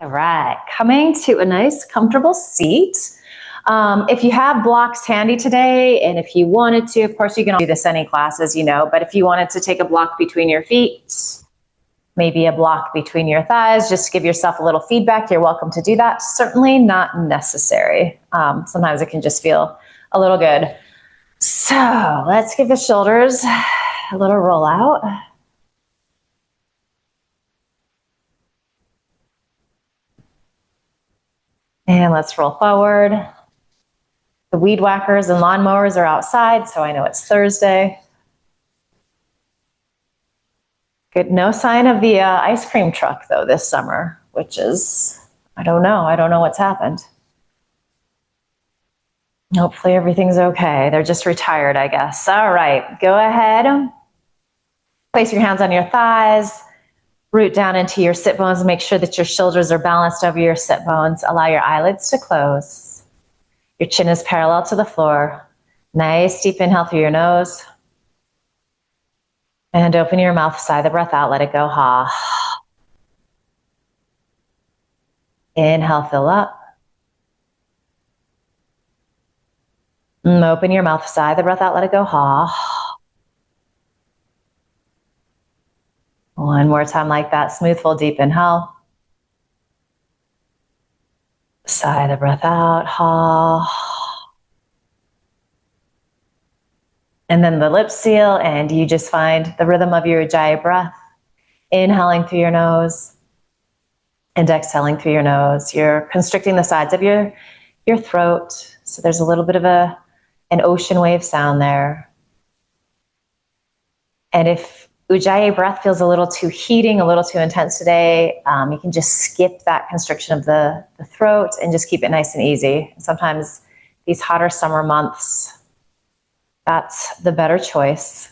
All right, coming to a nice comfortable seat. If you have blocks handy today, and if you wanted to, of course you can do this any class, as you know, but if you wanted to take a block between your feet, maybe a block between your thighs, just to give yourself a little feedback, you're welcome to do that. Certainly not necessary. Sometimes it can just feel a little good. So let's give the shoulders a little roll out. And let's roll forward. The weed whackers and lawnmowers are outside, so I know it's Thursday. Good, no sign of the ice cream truck though this summer, which is, I don't know what's happened. Hopefully everything's okay. They're just retired, I guess. All right, go ahead. Place your hands on your thighs, root down into your sit bones, make sure that your shoulders are balanced over your sit bones. Allow your eyelids to close. Your chin is parallel to the floor. Nice deep inhale through your nose. And open your mouth, sigh the breath out, let it go, ha. Inhale, fill up. Open your mouth, sigh the breath out, let it go, ha. One more time like that, smooth, full, deep inhale. Sigh the breath out, ha. And then the lips seal, and you just find the rhythm of your Ujjayi breath. Inhaling through your nose and exhaling through your nose. You're constricting the sides of your throat, so there's a little bit of an ocean wave sound there. And if Ujjayi breath feels a little too heating, a little too intense today, you can just skip that constriction of the throat and just keep it nice and easy. Sometimes these hotter summer months, that's the better choice.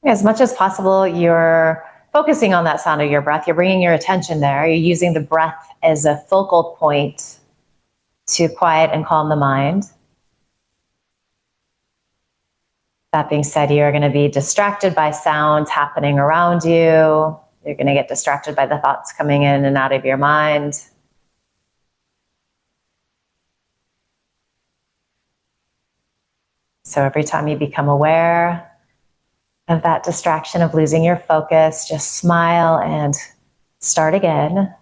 As much as possible, you're focusing on that sound of your breath. You're bringing your attention there. You're using the breath as a focal point to quiet and calm the mind. That being said, you're going to be distracted by sounds happening around you. You're going to get distracted by the thoughts coming in and out of your mind. So every time you become aware of that distraction, of losing your focus, just smile and start again.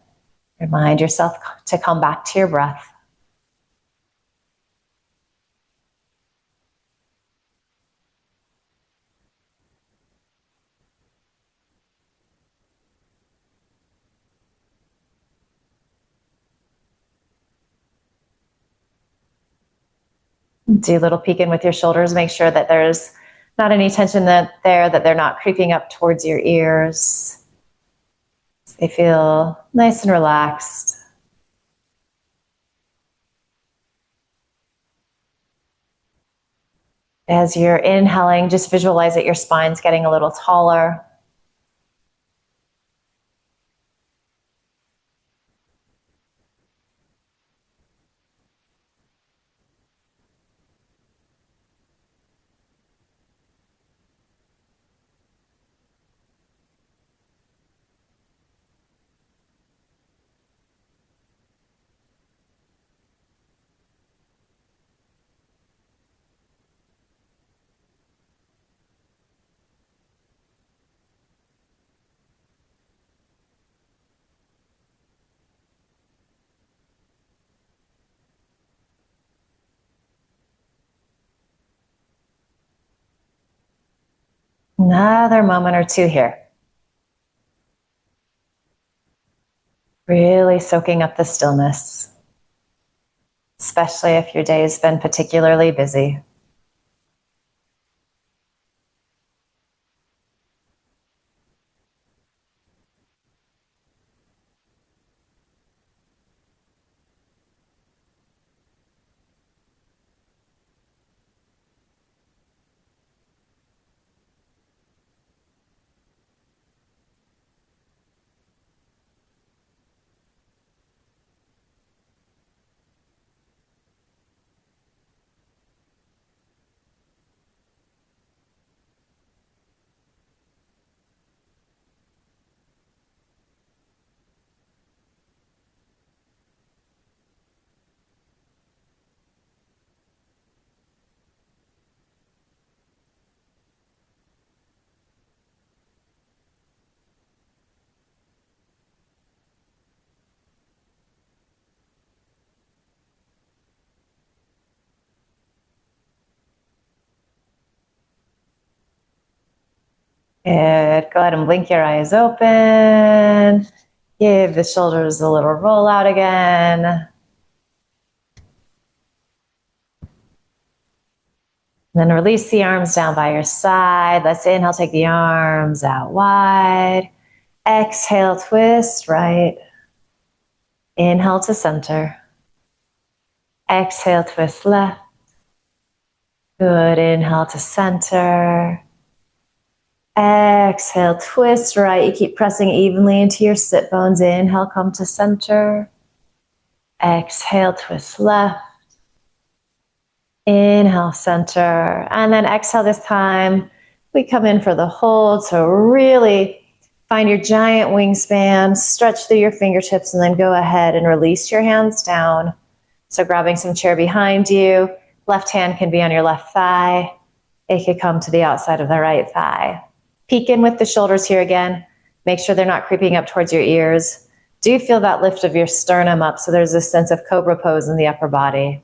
Remind yourself to come back to your breath. Do a little peek in with your shoulders. Make sure that there's not any tension that they're not creeping up towards your ears. They feel nice and relaxed. As you're inhaling, just visualize that your spine's getting a little taller. Another moment or two here. Really soaking up the stillness, especially if your day has been particularly busy. Good. Go ahead and blink your eyes open. Give the shoulders a little roll out again. Then release the arms down by your side. Let's inhale, take the arms out wide. Exhale, twist right. Inhale to center. Exhale, twist left. Good. Inhale to center. Exhale, twist right. You keep pressing evenly into your sit bones. Inhale, come to center. Exhale, twist left. Inhale, center. And then exhale this time. We come in for the hold. So really find your giant wingspan, stretch through your fingertips, and then go ahead and release your hands down. So grabbing some chair behind you. Left hand can be on your left thigh. It could come to the outside of the right thigh. Peek in with the shoulders here again. Make sure they're not creeping up towards your ears. Do feel that lift of your sternum up, so there's this sense of cobra pose in the upper body.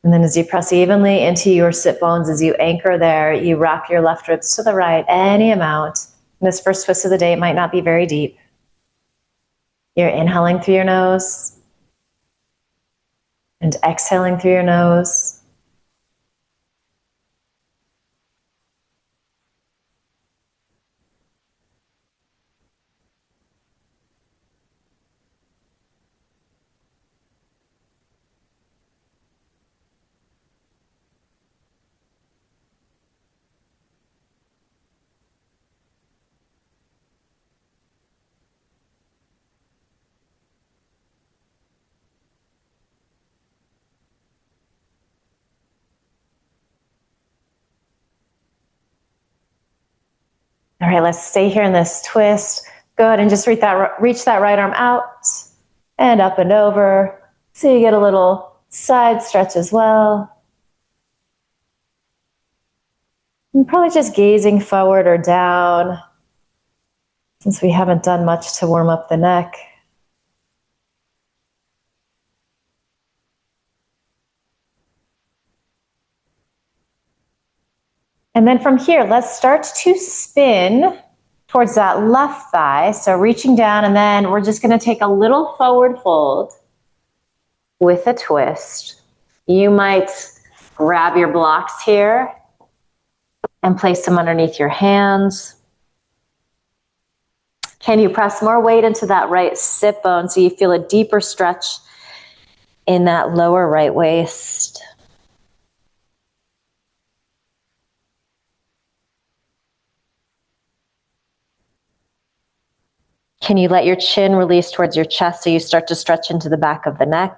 And then as you press evenly into your sit bones, as you anchor there, you rock your left ribs to the right, any amount. And this first twist of the day might not be very deep. You're inhaling through your nose and exhaling through your nose. All right, let's stay here in this twist. Go ahead and just reach that right arm out and up and over. So you get a little side stretch as well. And probably just gazing forward or down, since we haven't done much to warm up the neck. And then from here, let's start to spin towards that left thigh. So reaching down, and then we're just going to take a little forward fold with a twist. You might grab your blocks here and place them underneath your hands. Can you press more weight into that right sit bone so you feel a deeper stretch in that lower right waist? Can you let your chin release towards your chest so you start to stretch into the back of the neck?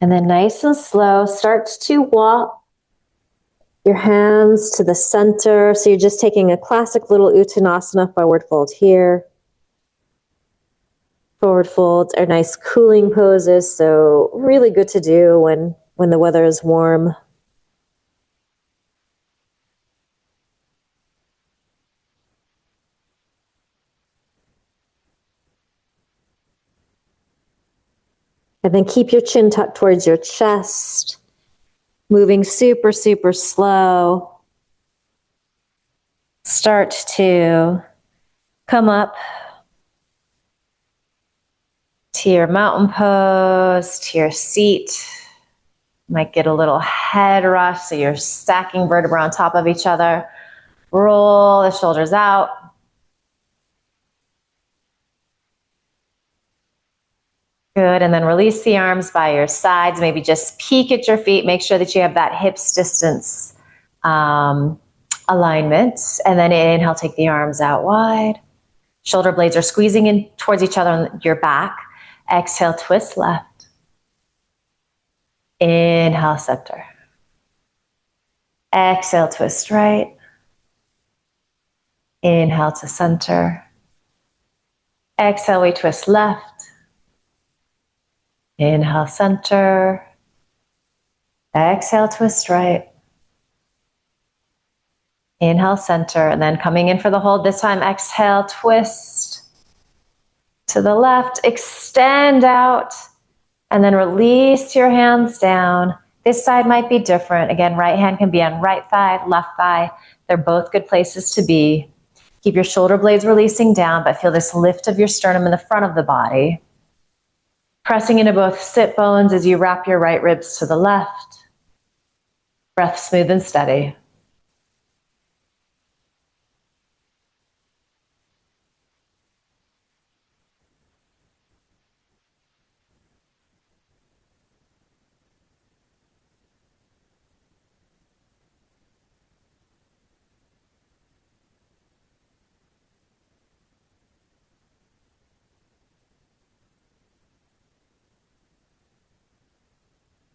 And then nice and slow, start to walk your hands to the center. So you're just taking a classic little Uttanasana forward fold here. Forward folds are nice cooling poses, so really good to do when the weather is warm. And then keep your chin tucked towards your chest, moving super, super slow. Start to come up to your mountain pose, to your seat. Might get a little head rush, so you're stacking vertebrae on top of each other. Roll the shoulders out. Good, and then release the arms by your sides. Maybe just peek at your feet. Make sure that you have that hips distance alignment. And then inhale, take the arms out wide. Shoulder blades are squeezing in towards each other on your back. Exhale, twist left. Inhale, center. Exhale, twist right. Inhale to center. Exhale, we twist left. Inhale, center. Exhale, twist right. Inhale, center, and then coming in for the hold. This time, exhale, twist to the left, extend out, and then release your hands down. This side might be different. Again, right hand can be on right thigh, left thigh. They're both good places to be. Keep your shoulder blades releasing down, but feel this lift of your sternum in the front of the body. Pressing into both sit bones as you wrap your right ribs to the left. Breath smooth and steady.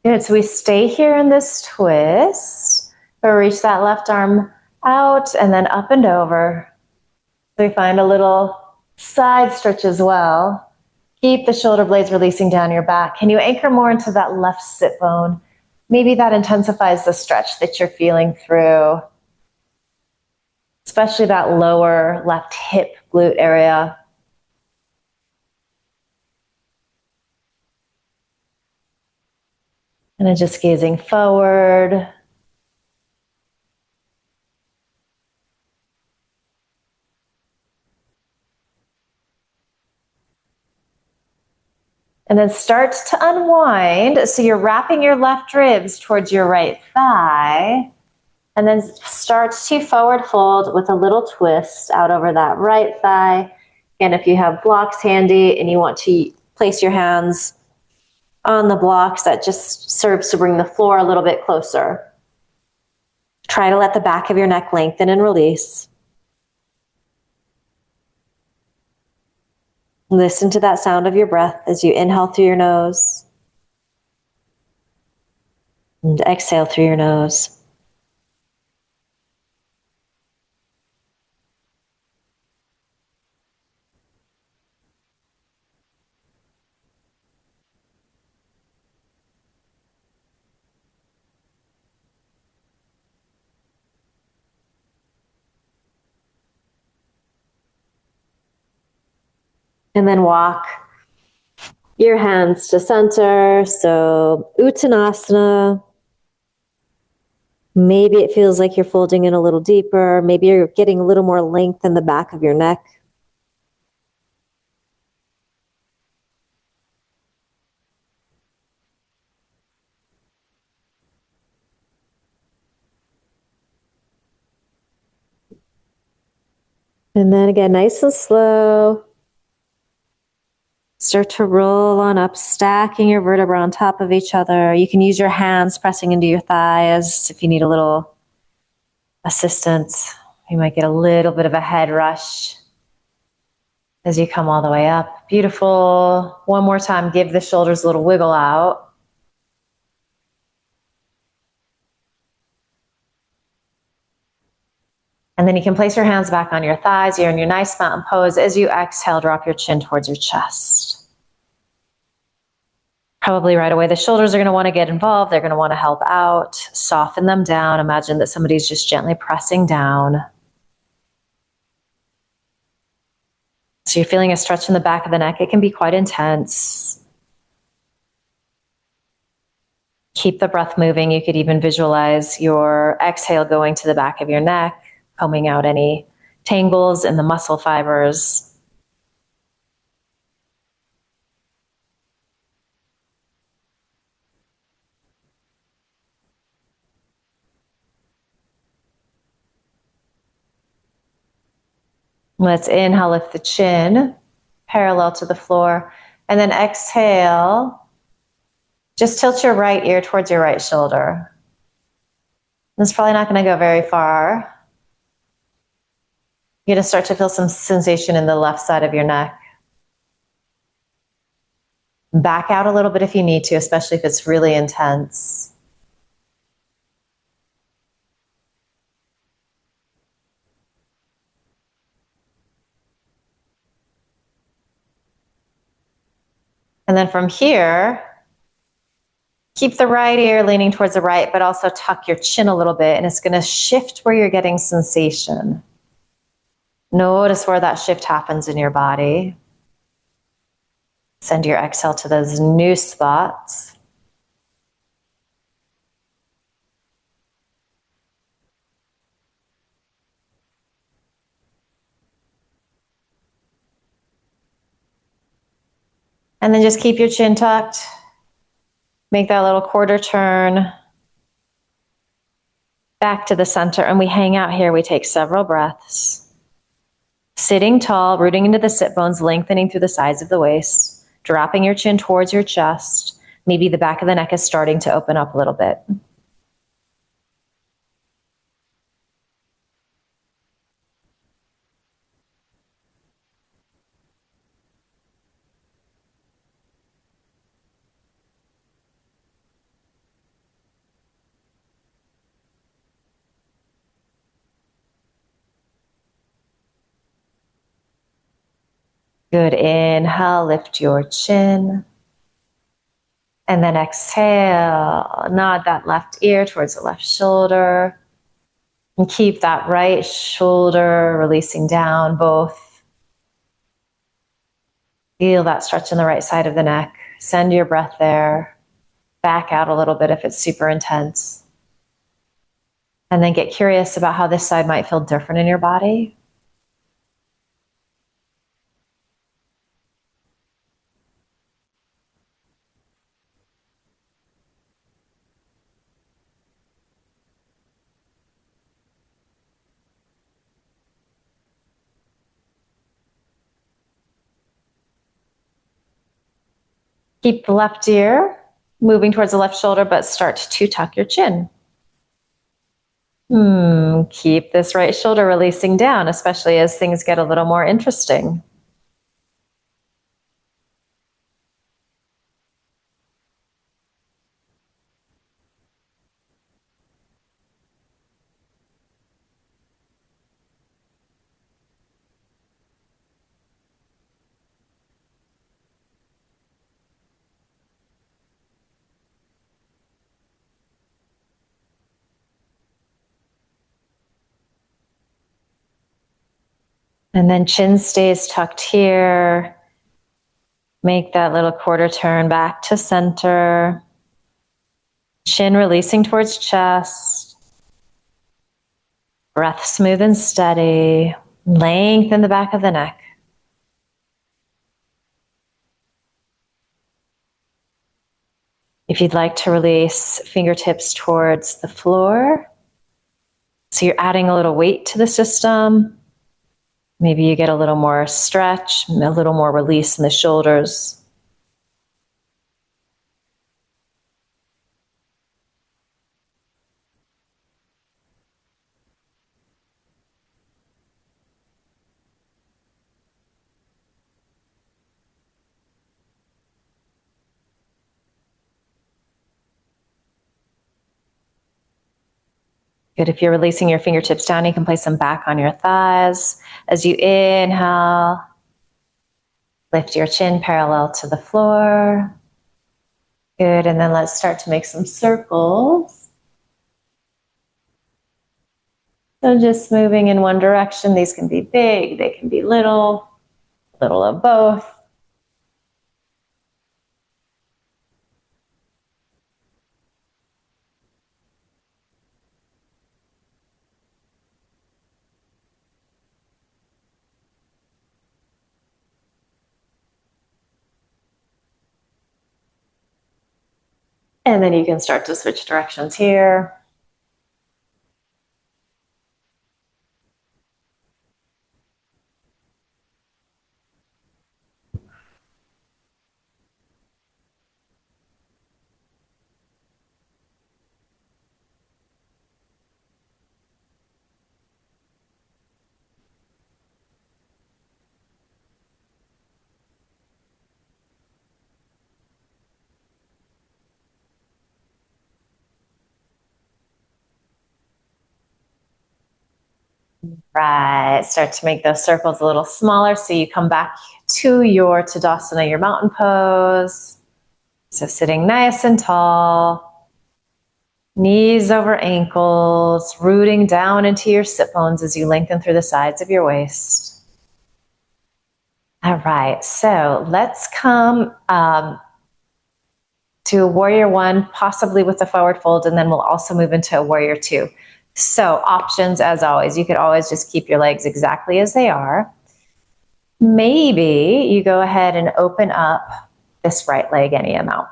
Good, so we stay here in this twist. Or reach that left arm out and then up and over. So we find a little side stretch as well. Keep the shoulder blades releasing down your back. Can you anchor more into that left sit bone? Maybe that intensifies the stretch that you're feeling through, especially that lower left hip glute area. And then just gazing forward. And then start to unwind. So you're wrapping your left ribs towards your right thigh. And then start to forward fold with a little twist out over that right thigh. And if you have blocks handy and you want to place your hands on the blocks, that just serves to bring the floor a little bit closer. Try to let the back of your neck lengthen and release. Listen to that sound of your breath as you inhale through your nose and exhale through your nose. And then walk your hands to center. So Uttanasana. Maybe it feels like you're folding in a little deeper. Maybe you're getting a little more length in the back of your neck. And then again, nice and slow. Start to roll on up, stacking your vertebrae on top of each other. You can use your hands pressing into your thighs if you need a little assistance. You might get a little bit of a head rush as you come all the way up. Beautiful. One more time, give the shoulders a little wiggle out. And then you can place your hands back on your thighs. You're in your nice mountain pose. As you exhale, drop your chin towards your chest. Probably right away, the shoulders are going to want to get involved. They're going to want to help out. Soften them down. Imagine that somebody's just gently pressing down. So you're feeling a stretch in the back of the neck. It can be quite intense. Keep the breath moving. You could even visualize your exhale going to the back of your neck, combing out any tangles in the muscle fibers. Let's inhale, lift the chin, parallel to the floor. And then exhale, just tilt your right ear towards your right shoulder. It's probably not going to go very far. You're going to start to feel some sensation in the left side of your neck. Back out a little bit if you need to, especially if it's really intense. And then from here, Keep the right ear leaning towards the right, but also tuck your chin a little bit, and it's going to shift where you're getting sensation. Notice where that shift happens in your body. Send your exhale to those new spots. And then just keep your chin tucked. Make that little quarter turn back to the center, and we hang out here. We take several breaths. Sitting tall, rooting into the sit bones, lengthening through the sides of the waist, dropping your chin towards your chest. Maybe the back of the neck is starting to open up a little bit. Good. Inhale, lift your chin. And then exhale, nod that left ear towards the left shoulder. And keep that right shoulder releasing down both. Feel that stretch in the right side of the neck. Send your breath there. Back out a little bit if it's super intense. And then get curious about how this side might feel different in your body. Keep the left ear moving towards the left shoulder, but start to tuck your chin. Keep this right shoulder releasing down, especially as things get a little more interesting. And then chin stays tucked here. Make that little quarter turn back to center. Chin releasing towards chest. Breath smooth and steady. Lengthen the back of the neck. If you'd like to release fingertips towards the floor, so you're adding a little weight to the system. Maybe you get a little more stretch, a little more release in the shoulders. Good. If you're releasing your fingertips down, you can place them back on your thighs. As you inhale, lift your chin parallel to the floor. Good. And then let's start to make some circles. So just moving in one direction. These can be big, they can be little of both. And then you can start to switch directions here. Right, start to make those circles a little smaller so you come back to your Tadasana, your mountain pose. So sitting nice and tall, knees over ankles, rooting down into your sit bones as you lengthen through the sides of your waist. All right, so let's come to a warrior one, possibly with a forward fold, and then we'll also move into a warrior two. So options as always, you could always just keep your legs exactly as they are. Maybe you go ahead and open up this right leg any amount.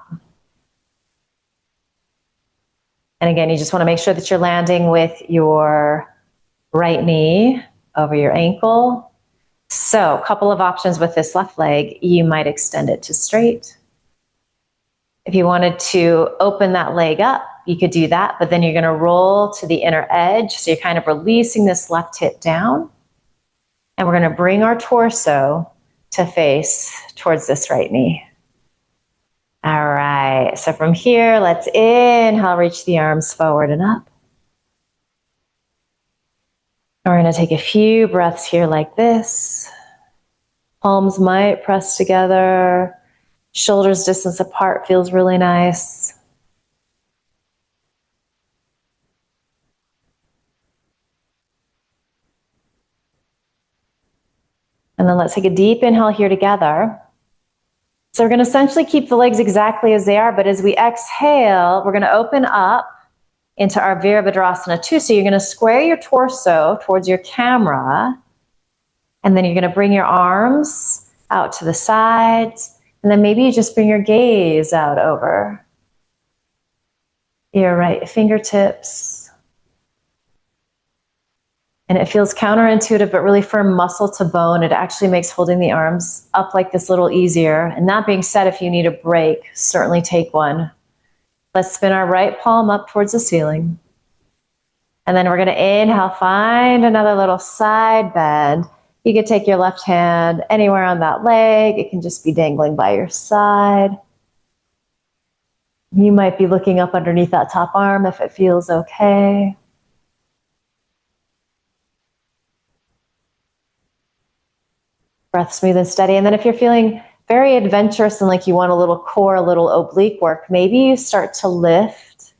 And again, you just want to make sure that you're landing with your right knee over your ankle. So a couple of options with this left leg, you might extend it to straight. If you wanted to open that leg up, you could do that, but then you're going to roll to the inner edge. So you're kind of releasing this left hip down. And we're going to bring our torso to face towards this right knee. All right, so from here, let's inhale, reach the arms forward and up. We're going to take a few breaths here like this. Palms might press together. Shoulders distance apart feels really nice. And then let's take a deep inhale here together. So we're going to essentially keep the legs exactly as they are, but as we exhale, we're going to open up into our Virabhadrasana 2. So you're going to square your torso towards your camera, and then you're going to bring your arms out to the sides, and then maybe you just bring your gaze out over your right fingertips. And it feels counterintuitive, but really from muscle to bone, it actually makes holding the arms up like this a little easier. And that being said, if you need a break, certainly take one. Let's spin our right palm up towards the ceiling. And then we're going to inhale, find another little side bend. You could take your left hand anywhere on that leg. It can just be dangling by your side. You might be looking up underneath that top arm if it feels okay. Breath smooth and steady. And then if you're feeling very adventurous and like you want a little core, a little oblique work, maybe you start to lift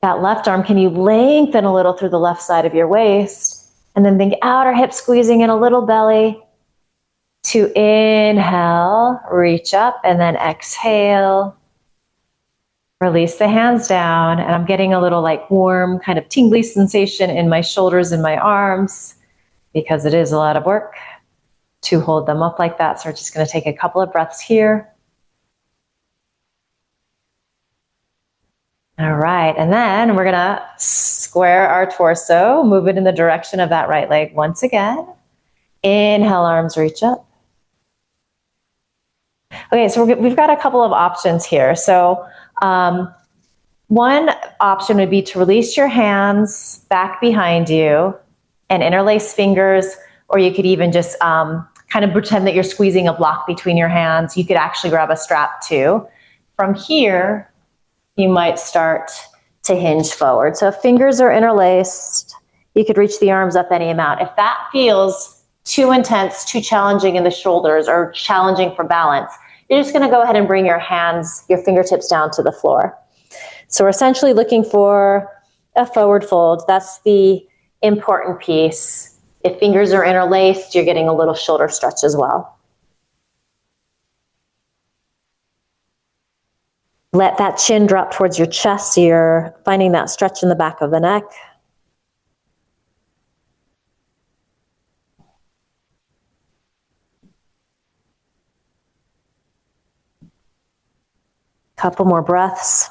that left arm. Can you lengthen a little through the left side of your waist? And then think outer hip squeezing in a little belly. To inhale, reach up, and then exhale. Release the hands down. And I'm getting a little like warm, kind of tingly sensation in my shoulders and my arms because it is a lot of work to hold them up like that. So we're just going to take a couple of breaths here. All right, and then we're going to square our torso, move it in the direction of that right leg once again. Inhale, arms reach up. Okay, so we've got a couple of options here. So one option would be to release your hands back behind you and interlace fingers, or you could even just kind of pretend that you're squeezing a block between your hands. You could actually grab a strap too. From here, you might start to hinge forward. So if fingers are interlaced, you could reach the arms up any amount. If that feels too intense, too challenging in the shoulders or challenging for balance, you're just gonna go ahead and bring your hands, your fingertips down to the floor. So we're essentially looking for a forward fold. That's the important piece. If fingers are interlaced, you're getting a little shoulder stretch as well. Let that chin drop towards your chest so you're finding that stretch in the back of the neck. Couple more breaths.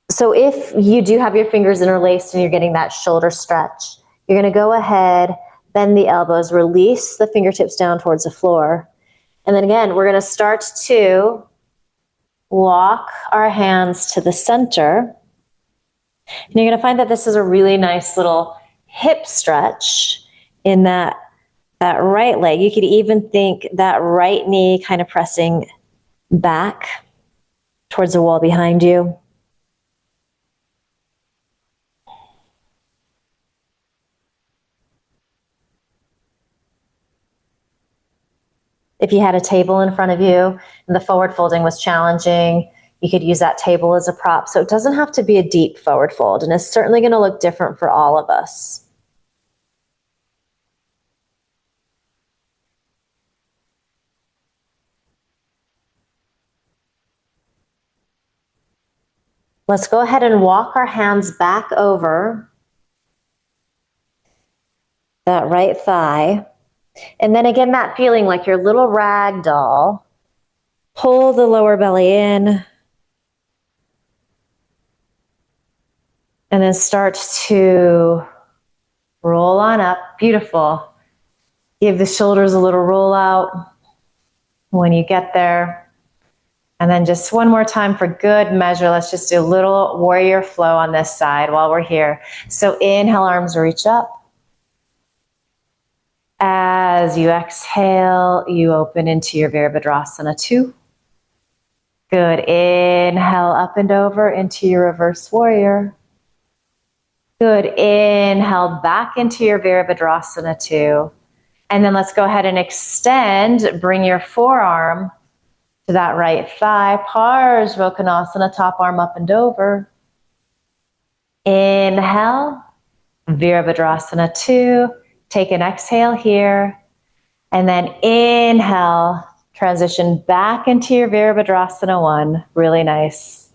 So if you do have your fingers interlaced and you're getting that shoulder stretch, you're going to go ahead, bend the elbows, release the fingertips down towards the floor. And then again, we're going to start to walk our hands to the center. And you're going to find that this is a really nice little hip stretch in that right leg. You could even think that right knee kind of pressing back towards the wall behind you. If you had a table in front of you and the forward folding was challenging, you could use that table as a prop. So it doesn't have to be a deep forward fold, and it's certainly going to look different for all of us. Let's go ahead and walk our hands back over that right thigh. And then again, that feeling like your little rag doll. Pull the lower belly in. And then start to roll on up. Beautiful. Give the shoulders a little roll out when you get there. And then just one more time for good measure, let's just do a little warrior flow on this side while we're here. So inhale, arms reach up. As you exhale, you open into your Virabhadrasana 2. Good. Inhale, up and over into your reverse warrior. Good. Inhale, back into your Virabhadrasana 2. And then let's go ahead and extend. Bring your forearm to that right thigh. Parsvakonasana, top arm up and over. Inhale, Virabhadrasana 2. Take an exhale here. And then inhale, transition back into your Virabhadrasana 1. Really nice.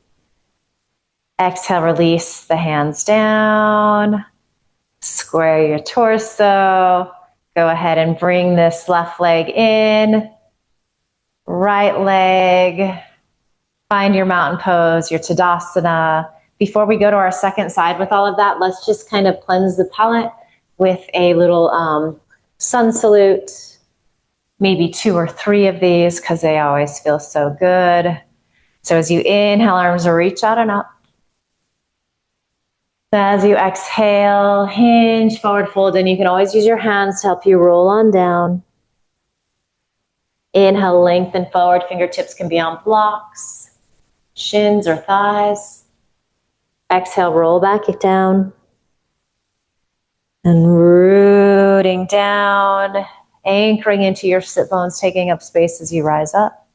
Exhale, release the hands down. Square your torso. Go ahead and bring this left leg in. Right leg. Find your mountain pose, your Tadasana. Before we go to our second side with all of that, let's just kind of cleanse the palate with a little sun salute. Maybe 2 or 3 of these because they always feel so good. So as you inhale, arms reach out and up. As you exhale, hinge, forward fold, and you can always use your hands to help you roll on down. Inhale, lengthen forward, fingertips can be on blocks, shins or thighs. Exhale, roll back down. And rooting down, anchoring into your sit bones, taking up space as you rise up.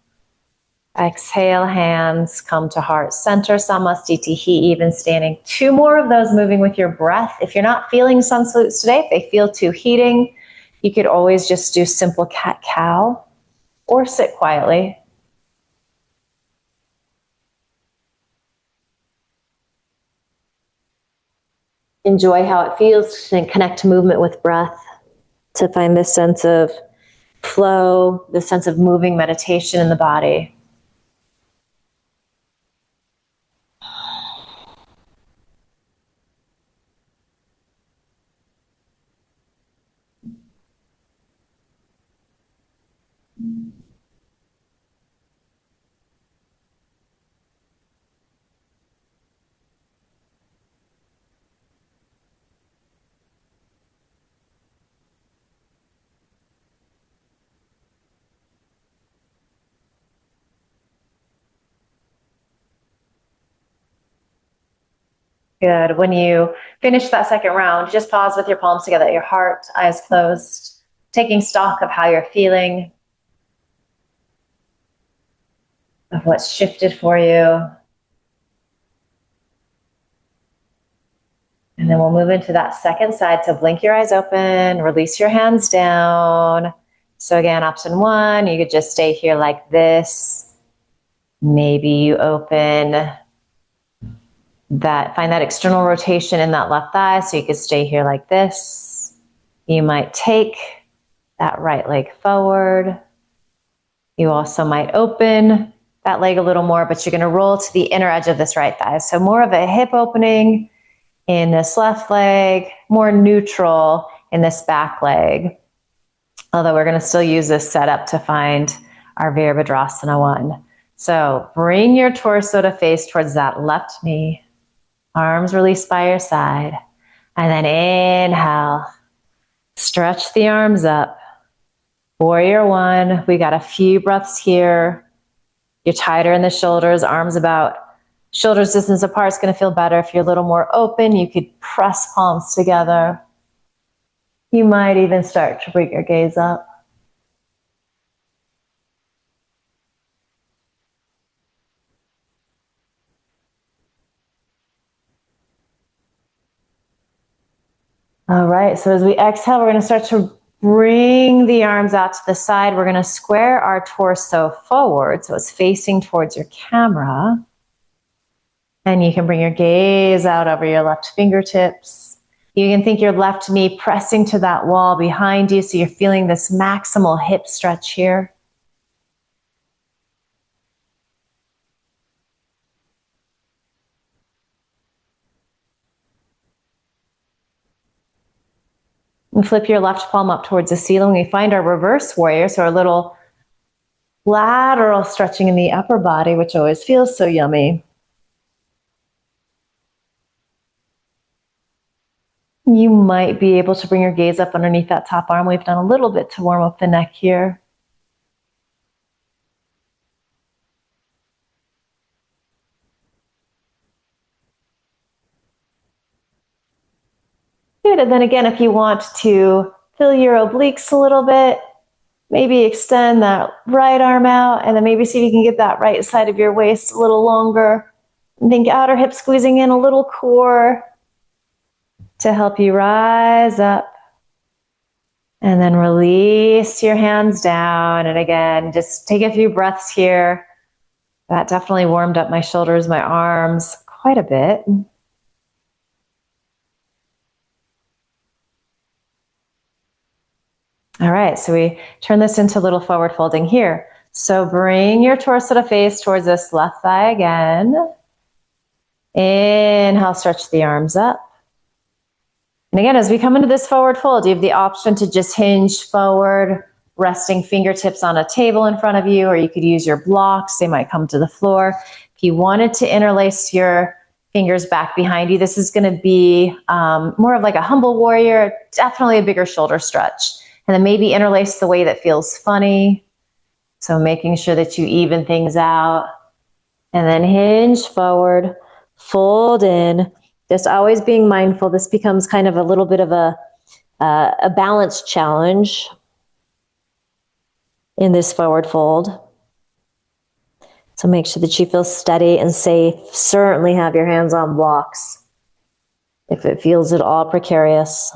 Exhale, hands come to heart center, Samastiti, even standing. 2 more of those moving with your breath. If you're not feeling sun salutes today, if they feel too heating, you could always just do simple cat-cow or sit quietly. Enjoy how it feels and connect to movement with breath to find this sense of flow, this sense of moving meditation in the body. Good. When you finish that second round, just pause with your palms together at your heart, eyes closed, taking stock of how you're feeling, of what's shifted for you. And then we'll move into that second side. So blink your eyes open, release your hands down. So again, option 1, you could just stay here like this. Maybe you open find that external rotation in that left thigh, so you could stay here like this. You might take that right leg forward. You also might open that leg a little more, but you're going to roll to the inner edge of this right thigh. So more of a hip opening in this left leg, more neutral in this back leg. Although we're going to still use this setup to find our Virabhadrasana 1. So bring your torso to face towards that left knee. Arms released by your side. And then inhale. Stretch the arms up. Warrior 1. We got a few breaths here. You're tighter in the shoulders. Arms about shoulders distance apart. It's going to feel better. If you're a little more open, you could press palms together. You might even start to bring your gaze up. All right, so as we exhale, we're going to start to bring the arms out to the side. We're going to square our torso forward so it's facing towards your camera. And you can bring your gaze out over your left fingertips. You can think your left knee pressing to that wall behind you so you're feeling this maximal hip stretch here. And flip your left palm up towards the ceiling. We find our reverse warrior, so our little lateral stretching in the upper body, which always feels so yummy. You might be able to bring your gaze up underneath that top arm. We've done a little bit to warm up the neck here. Good, and then again, if you want to fill your obliques a little bit, maybe extend that right arm out, and then maybe see if you can get that right side of your waist a little longer. And think outer hip squeezing in, a little core to help you rise up. And then release your hands down. And again, just take a few breaths here. That definitely warmed up my shoulders, my arms quite a bit. All right, so we turn this into a little forward folding here. So bring your torso to face towards this left thigh again. Inhale, stretch the arms up. And again, as we come into this forward fold, you have the option to just hinge forward, resting fingertips on a table in front of you, or you could use your blocks. They might come to the floor. If you wanted to interlace your fingers back behind you, this is going to be more of like a humble warrior, definitely a bigger shoulder stretch. And then maybe interlace the way that feels funny. So making sure that you even things out. And then hinge forward, fold in. Just always being mindful. This becomes kind of a little bit of a balance challenge in this forward fold. So make sure that you feel steady and safe. Certainly have your hands on blocks if it feels at all precarious.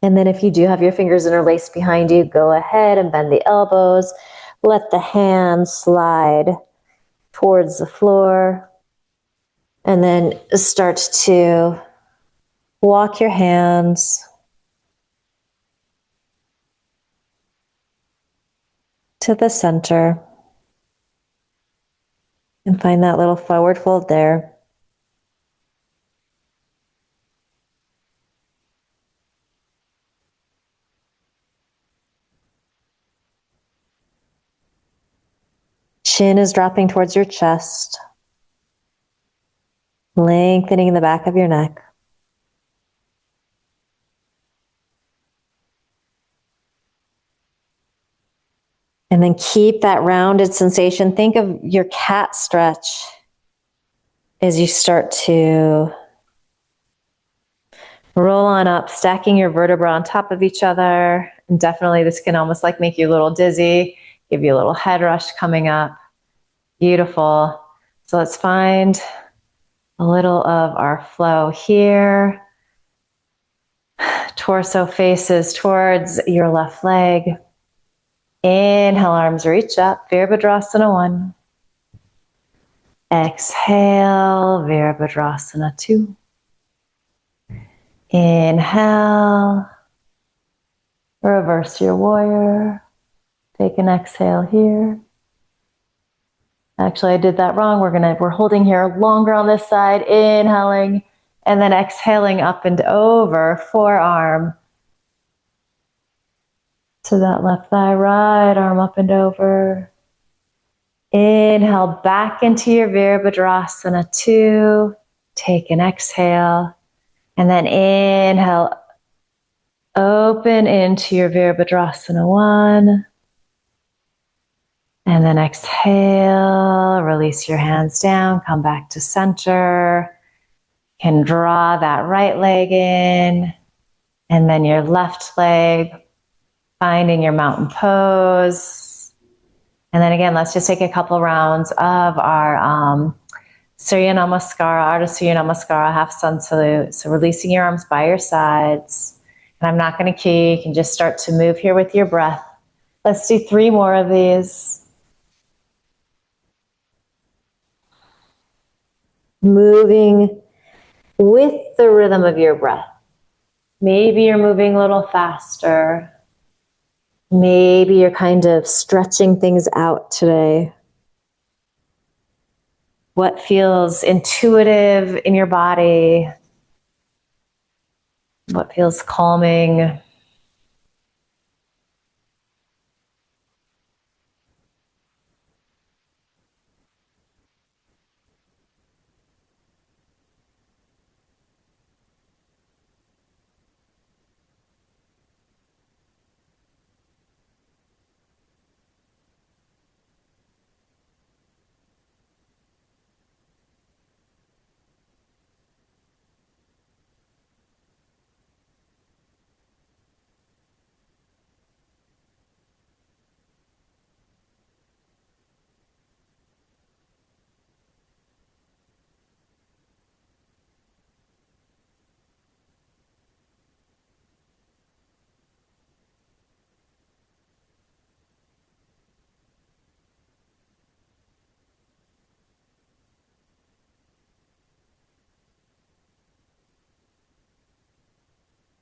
And then if you do have your fingers interlaced behind you, go ahead and bend the elbows. Let the hands slide towards the floor. And then start to walk your hands to the center. And find that little forward fold there. Chin is dropping towards your chest, lengthening the back of your neck. And then keep that rounded sensation. Think of your cat stretch as you start to roll on up, stacking your vertebrae on top of each other. And definitely this can almost like make you a little dizzy, give you a little head rush coming up. Beautiful. So let's find a little of our flow here. Torso faces towards your left leg. Inhale, arms reach up, Virabhadrasana 1. Exhale, Virabhadrasana 2. Inhale, reverse your warrior. Take an exhale here. Actually, I did that wrong. We're holding here longer on this side, inhaling, and then exhaling up and over, forearm to that left thigh, right arm up and over. Inhale back into your Virabhadrasana 2. Take an exhale, and then inhale, open into your Virabhadrasana 1. And then exhale, release your hands down, come back to center. Can draw that right leg in, and then your left leg, finding your mountain pose. And then again, let's just take a couple rounds of our Surya Namaskara, Ardha Surya Namaskara, half sun salute. So releasing your arms by your sides. And I'm not going to key, you can just start to move here with your breath. Let's do 3 more of these. Moving with the rhythm of your breath. Maybe you're moving a little faster. Maybe you're kind of stretching things out today. What feels intuitive in your body? What feels calming?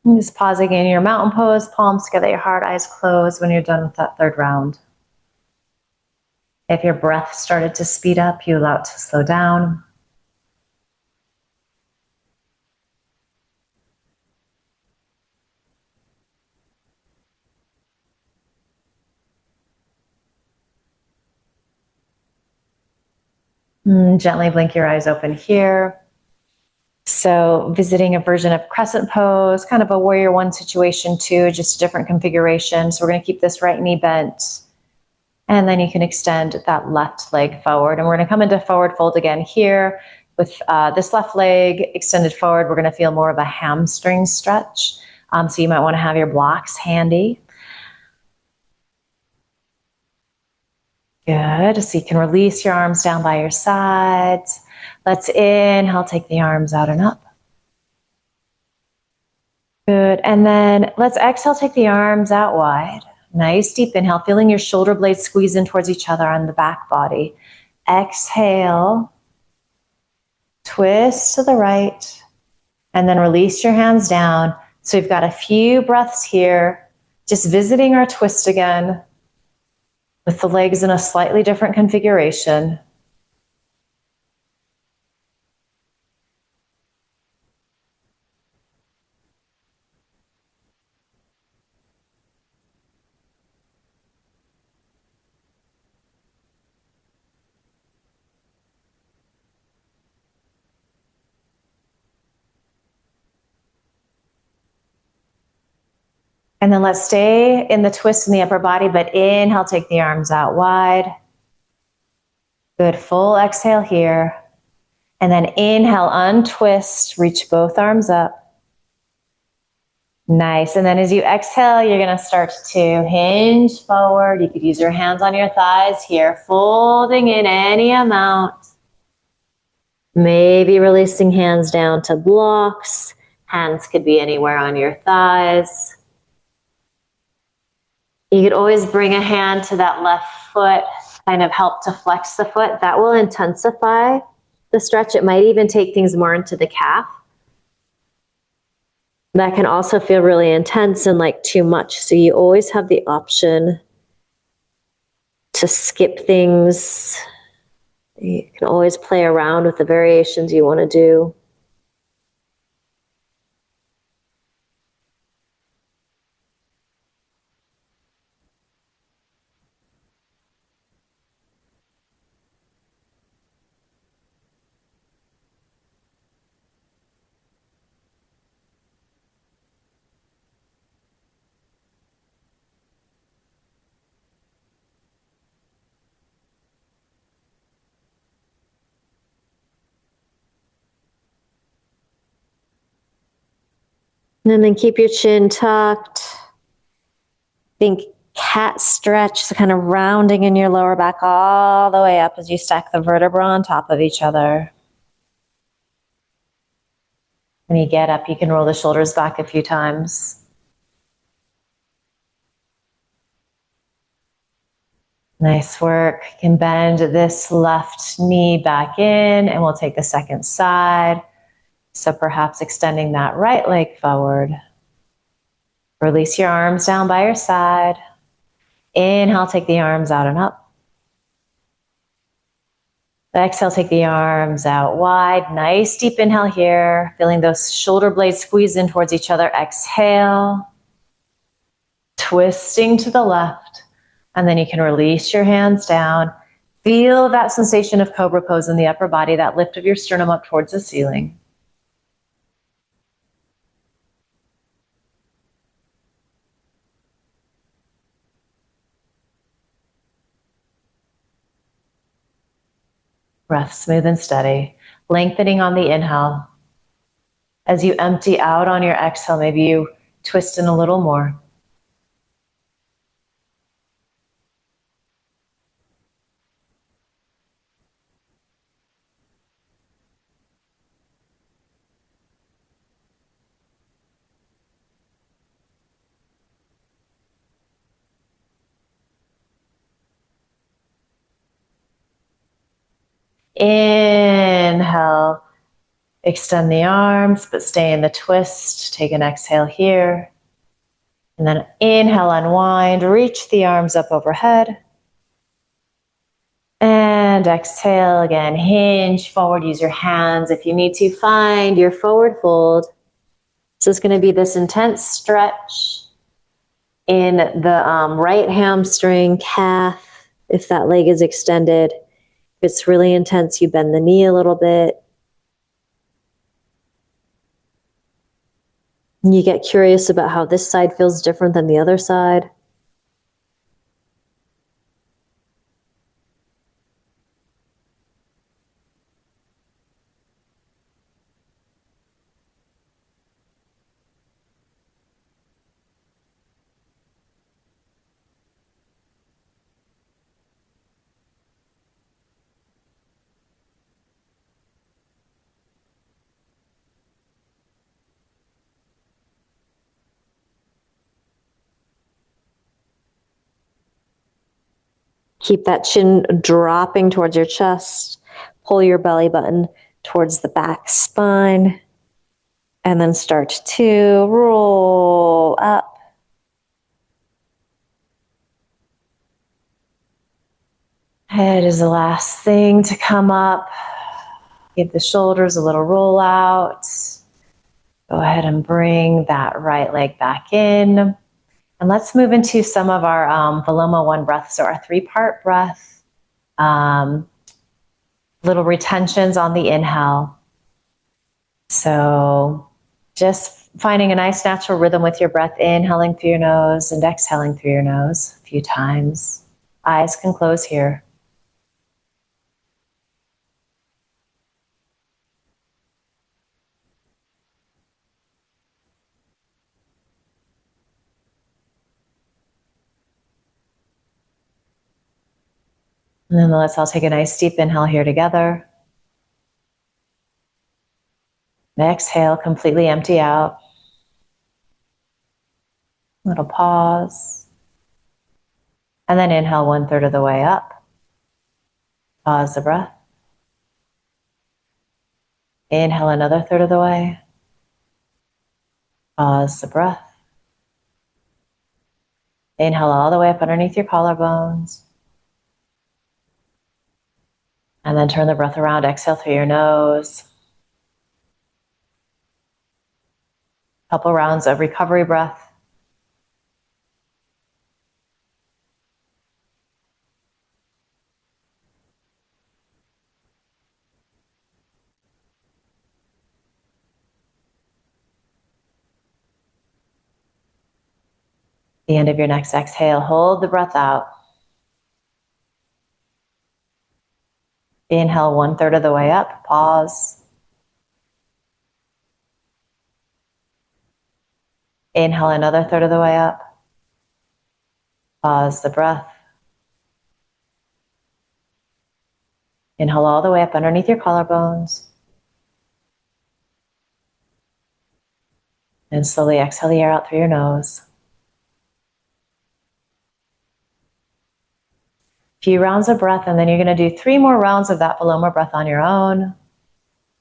And just pausing in your mountain pose, palms together, your heart, eyes closed when you're done with that 3rd round. If your breath started to speed up, you allow it to slow down. Gently blink your eyes open here. So visiting a version of crescent pose, kind of a warrior 1 situation too, just a different configuration. So we're going to keep this right knee bent. And then you can extend that left leg forward. And we're going to come into forward fold again here. With this left leg extended forward, we're going to feel more of a hamstring stretch. So you might want to have your blocks handy. Good. So you can release your arms down by your sides. Let's inhale, take the arms out and up. Good. And then let's exhale, take the arms out wide. Nice deep inhale, feeling your shoulder blades squeeze in towards each other on the back body. Exhale, twist to the right, and then release your hands down. So we've got a few breaths here, just visiting our twist again with the legs in a slightly different configuration. And then let's stay in the twist in the upper body, but inhale, take the arms out wide. Good, full exhale here. And then inhale, untwist, reach both arms up. Nice. And then as you exhale, you're going to start to hinge forward. You could use your hands on your thighs here, folding in any amount. Maybe releasing hands down to blocks. Hands could be anywhere on your thighs. You could always bring a hand to that left foot, kind of help to flex the foot. That will intensify the stretch. It might even take things more into the calf. That can also feel really intense and like too much. So you always have the option to skip things. You can always play around with the variations you want to do. And then keep your chin tucked. Think cat stretch, so kind of rounding in your lower back all the way up as you stack the vertebrae on top of each other. When you get up, you can roll the shoulders back a few times. Nice work. You can bend this left knee back in, and we'll take the second side. So perhaps extending that right leg forward. Release your arms down by your side. Inhale, take the arms out and up. Exhale, take the arms out wide. Nice deep inhale here. Feeling those shoulder blades squeeze in towards each other. Exhale. Twisting to the left. And then you can release your hands down. Feel that sensation of cobra pose in the upper body, that lift of your sternum up towards the ceiling. Breath smooth and steady. Lengthening on the inhale. As you empty out on your exhale, maybe you twist in a little more. Inhale, extend the arms, but stay in the twist. Take an exhale here. And then inhale, unwind, reach the arms up overhead. And exhale again, hinge forward, use your hands if you need to. Find your forward fold. So it's going to be this intense stretch in the right hamstring, calf, if that leg is extended. If it's really intense, you bend the knee a little bit. And you get curious about how this side feels different than the other side. Keep that chin dropping towards your chest. Pull your belly button towards the back spine. And then start to roll up. Head is the last thing to come up. Give the shoulders a little roll out. Go ahead and bring that right leg back in. And let's move into some of our Viloma I breaths, so our 3-part breath. Little retentions on the inhale. So just finding a nice natural rhythm with your breath, inhaling through your nose and exhaling through your nose a few times. Eyes can close here. And then let's all take a nice deep inhale here together. Exhale, completely empty out. Little pause. And then inhale 1/3 of the way up. Pause the breath. Inhale another 1/3 of the way. Pause the breath. Inhale all the way up underneath your collarbones. And then turn the breath around. Exhale through your nose. Couple rounds of recovery breath. The end of your next exhale, hold the breath out. Inhale 1/3 of the way up, pause. Inhale another third of the way up. Pause the breath. Inhale all the way up underneath your collarbones. And slowly exhale the air out through your nose. Few rounds of breath, and then you're going to do 3 more rounds of that Viloma breath on your own,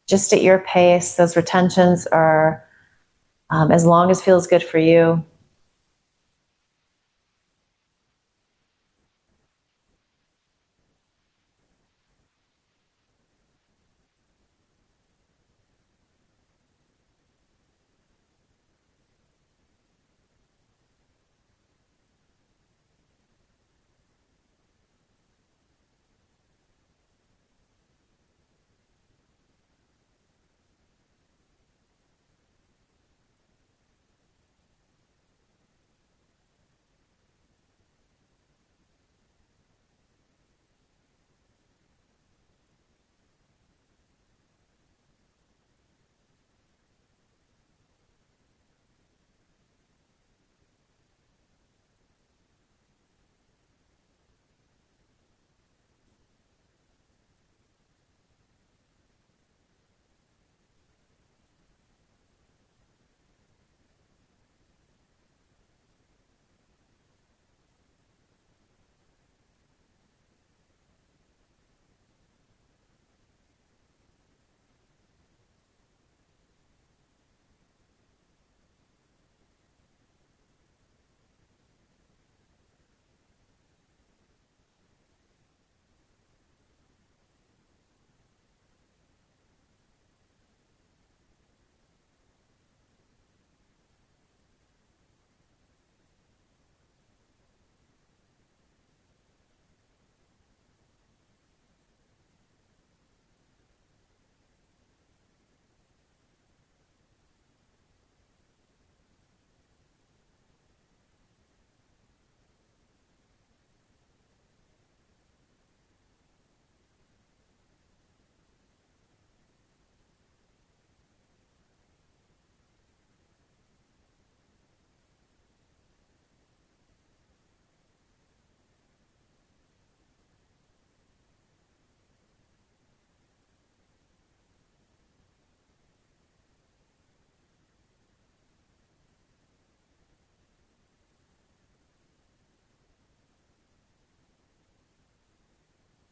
just at your pace. Those retentions are as long as feels good for you.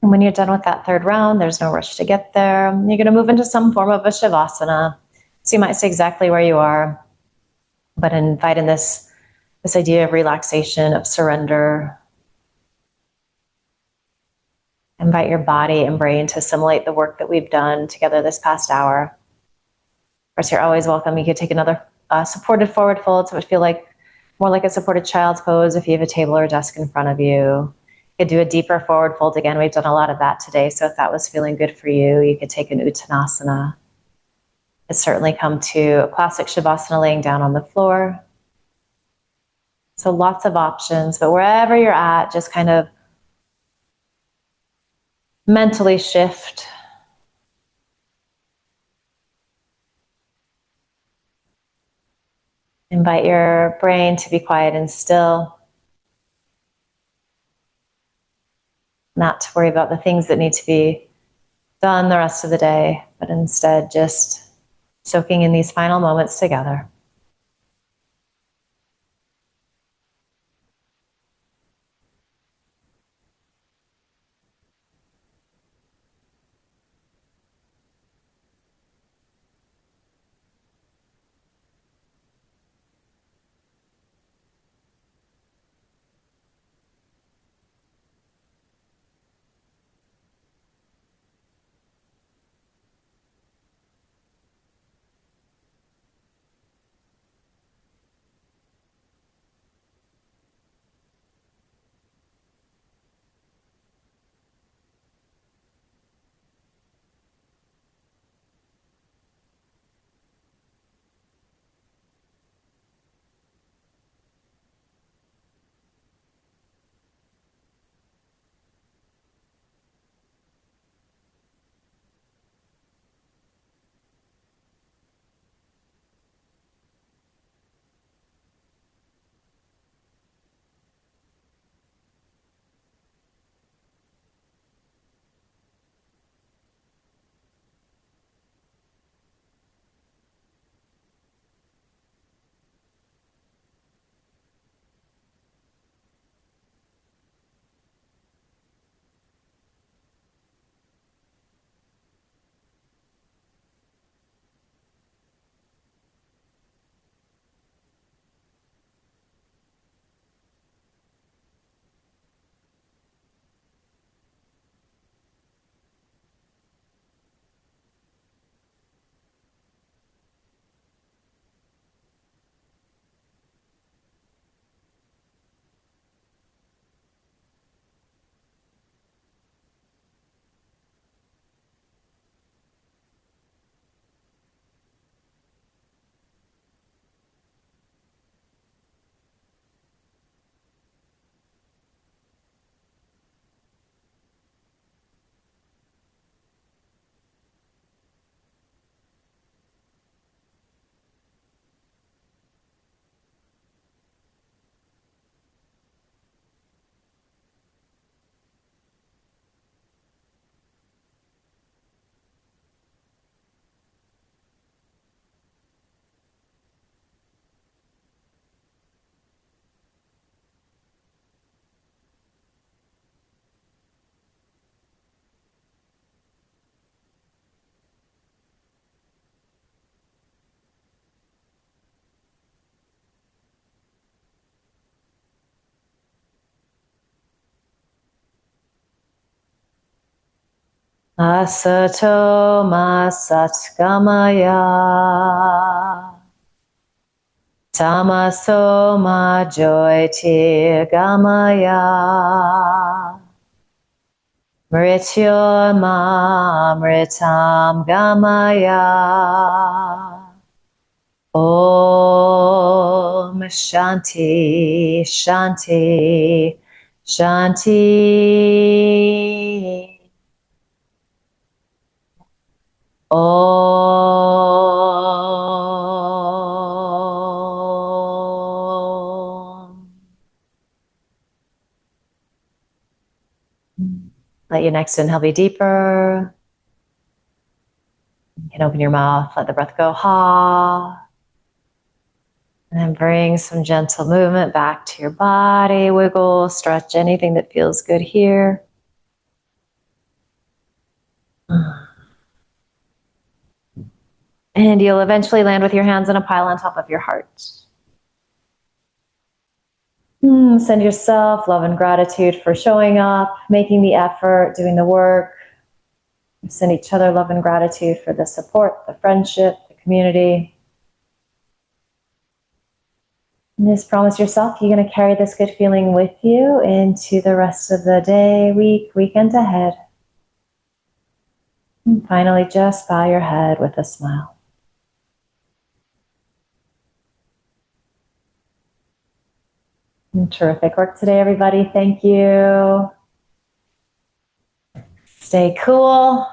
And when you're done with that 3rd round, there's no rush to get there. You're going to move into some form of a Shavasana. So you might stay exactly where you are, but invite in this idea of relaxation, of surrender. Invite your body and brain to assimilate the work that we've done together this past hour. Of course, you're always welcome. You could take another supported forward fold, so it would feel like more like a supported child's pose if you have a table or a desk in front of you. You could do a deeper forward fold again. We've done a lot of that today, so if that was feeling good for you, you could take an Uttanasana. It's certainly come to a classic Shavasana, laying down on the floor. So lots of options, but wherever you're at, just kind of mentally shift. Invite your brain to be quiet and still. Not to worry about the things that need to be done the rest of the day, but instead just soaking in these final moments together. Asato ma satgamaya. Tamaso ma jyotirgamaya. Mrityoma mritam gamaya. Om Shanti Shanti Shanti. Om. Let your next inhale be deeper. You can open your mouth, let the breath go ha. And then bring some gentle movement back to your body. Wiggle, stretch, anything that feels good here. And you'll eventually land with your hands in a pile on top of your heart. Send yourself love and gratitude for showing up, making the effort, doing the work. Send each other love and gratitude for the support, the friendship, the community. And just promise yourself you're going to carry this good feeling with you into the rest of the day, week, weekend ahead. And finally, just bow your head with a smile. Terrific work today, everybody. Thank you. Stay cool.